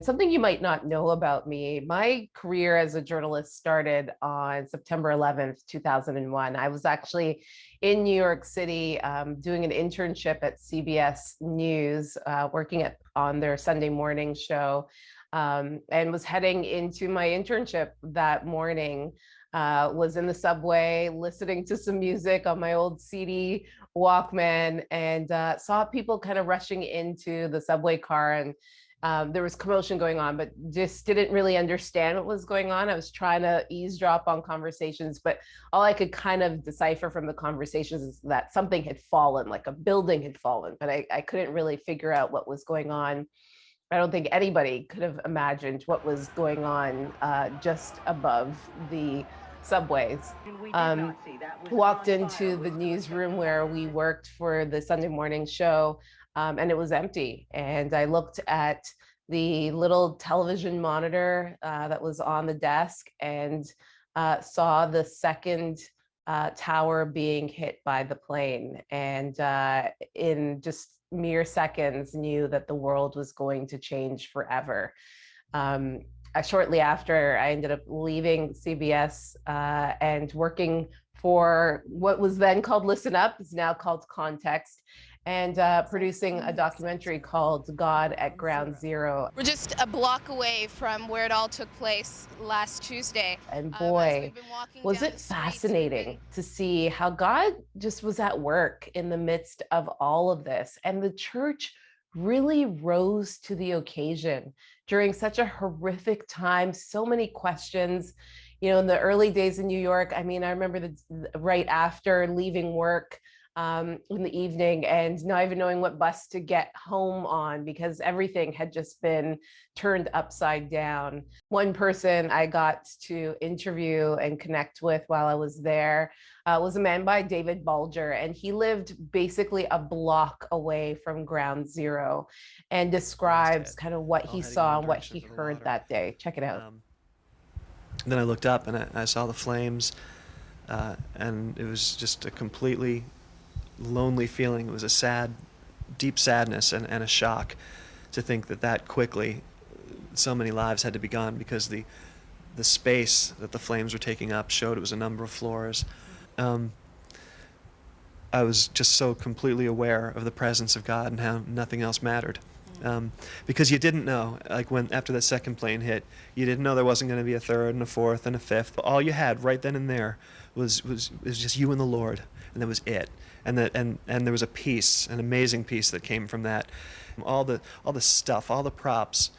Something you might not know about me, my career as a journalist started on September 11th, 2001. I was actually in New York City doing an internship at CBS News, working on their Sunday morning show, and was heading into my internship that morning. Was in the subway listening to some music on my old CD Walkman, and saw people kind of rushing into the subway car, and there was commotion going on, but just didn't really understand what was going on. I was trying to eavesdrop on conversations, but all I could kind of decipher from the conversations is that something had fallen, like a building had fallen, but I couldn't really figure out what was going on. I don't think anybody could have imagined what was going on just above the subways. Um, Walked into the newsroom where we worked for the Sunday morning show, and it was empty. And I looked at the little television monitor that was on the desk and saw the second tower being hit by the plane. And in just mere seconds, knew that the world was going to change forever. Shortly after, I ended up leaving CBS and working for what was then called Listen Up, is now called Context, and producing a documentary called God at Ground Zero. We're just a block away from where it all took place last Tuesday. And boy, was it fascinating to see how God just was at work in the midst of all of this. And the church really rose to the occasion during such a horrific time, so many questions. You know, in the early days in New York, I mean, I remember right after leaving work in the evening and not even knowing what bus to get home on because everything had just been turned upside down. One person I got to interview and connect with while I was there was a man by David Bulger, and he lived basically a block away from Ground Zero and describes kind of what he saw and what he heard that day. Check it out. Then I looked up and I saw the flames, and it was just a completely lonely feeling. It was a sad, deep sadness and a shock to think that quickly so many lives had to be gone because the space that the flames were taking up showed it was a number of floors. I was just so completely aware of the presence of God and how nothing else mattered. Because you didn't know, like after that second plane hit, you didn't know there wasn't going to be a third and a fourth and a fifth. All you had right then and there was just you and the Lord, and that was it. And there was a peace, an amazing peace that came from that. All the stuff, all the props,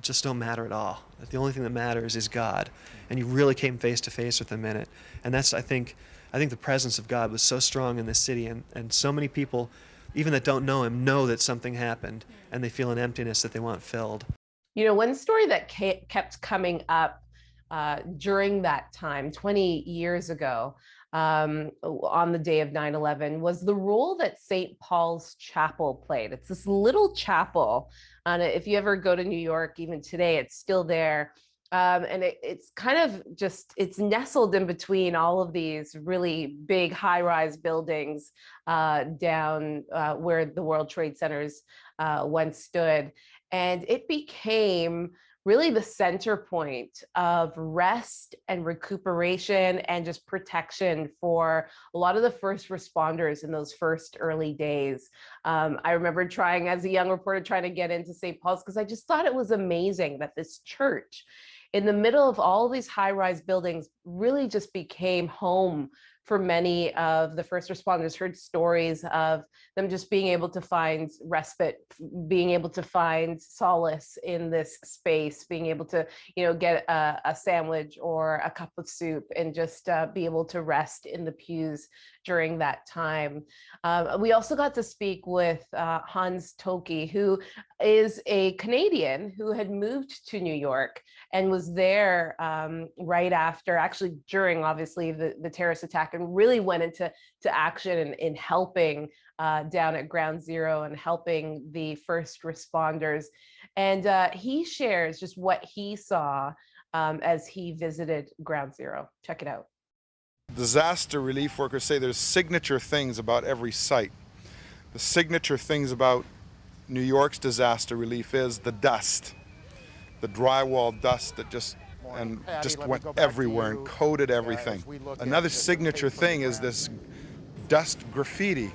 just don't matter at all. The only thing that matters is God, and you really came face to face with Him in it. And that's I think the presence of God was so strong in this city, and so many people, even that don't know Him, know that something happened, and they feel an emptiness that they want filled. You know, one story that kept coming up during that time, 20 years ago, on the day of 9/11, was the role that St. Paul's Chapel played. It's this little chapel, and if you ever go to New York, even today, it's still there. And it's kind of it's nestled in between all of these really big high-rise buildings down where the World Trade Centers once stood. And it became really the center point of rest and recuperation and just protection for a lot of the first responders in those first early days. I remember trying, as a young reporter, trying to get into St. Paul's because I just thought it was amazing that this church, in the middle of all these high-rise buildings, really just became home for many of the first responders. Heard stories of them just being able to find respite, being able to find solace in this space, being able to, get a sandwich or a cup of soup and just be able to rest in the pews during that time. We also got to speak with Hans Toki, who is a Canadian who had moved to New York and was there right after, actually during, obviously, the terrorist attack, and really went into action in helping down at Ground Zero and helping the first responders. And he shares just what he saw as he visited Ground Zero. Check it out. Disaster relief workers say there's signature things about every site. The signature things about New York's disaster relief is the dust. the drywall dust that just went everywhere and coated everything. Another signature thing is this dust graffiti,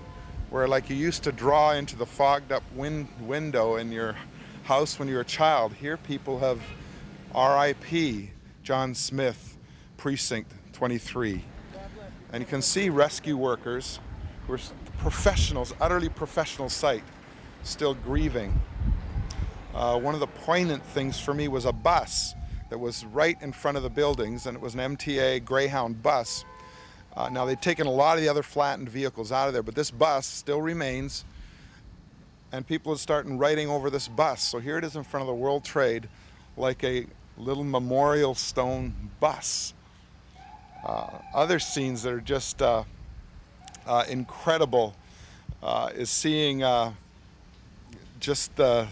where like you used to draw into the fogged up window in your house when you were a child. Here people have R.I.P. John Smith, Precinct 23. And you can see rescue workers who are professionals, utterly professional sight, still grieving. One of the poignant things for me was a bus that was right in front of the buildings, and it was an MTA Greyhound bus. Now they've taken a lot of the other flattened vehicles out of there, but this bus still remains, and people are starting writing over this bus. So here it is in front of the World Trade, like a little memorial stone bus. Other scenes that are just incredible is seeing just the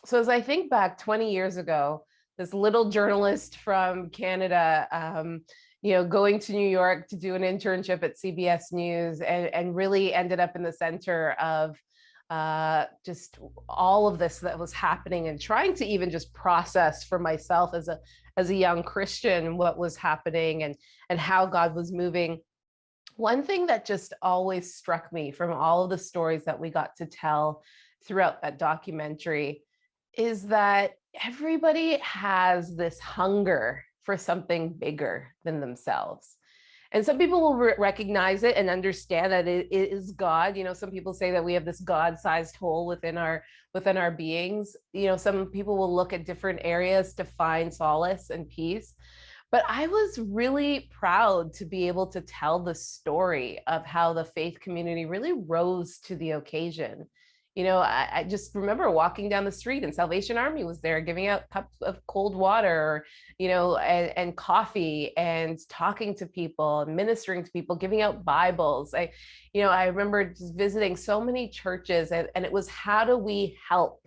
So as I think back 20 years ago, this little journalist from Canada, going to New York to do an internship at CBS News, and really ended up in the center of just all of this that was happening, and trying to even just process for myself as a young Christian what was happening and how God was moving. One thing that just always struck me from all of the stories that we got to tell throughout that documentary is that everybody has this hunger for something bigger than themselves. And some people will recognize it and understand that it is God. Some people say that we have this God-sized hole within our beings. Some people will look at different areas to find solace and peace. But I was really proud to be able to tell the story of how the faith community really rose to the occasion. I just remember walking down the street and Salvation Army was there giving out cups of cold water, and coffee, and talking to people and ministering to people, giving out Bibles. I remember just visiting so many churches, and it was, how do we help?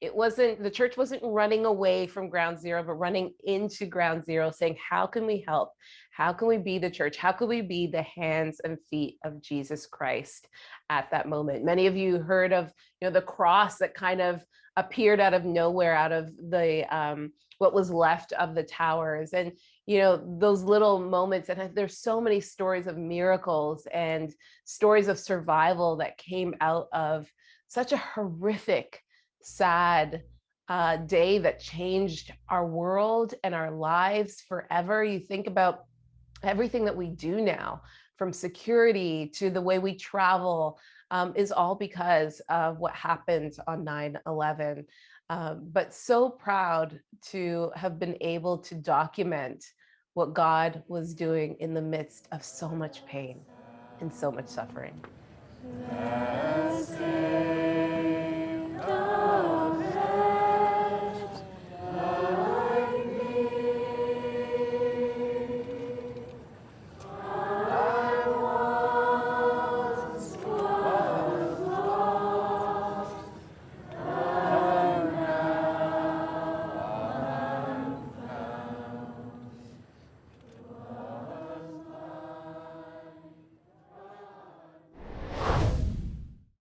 The church wasn't running away from ground zero, but running into ground zero, saying, how can we help? How can we be the church? How can we be the hands and feet of Jesus Christ at that moment? Many of you heard of, the cross that kind of appeared out of nowhere, out of the what was left of the towers, and those little moments. And there's so many stories of miracles and stories of survival that came out of such a horrific, sad day that changed our world and our lives forever. You think about everything that we do now, from security to the way we travel, is all because of what happened on 9/11. But so proud to have been able to document what God was doing in the midst of so much pain and so much suffering. Blessed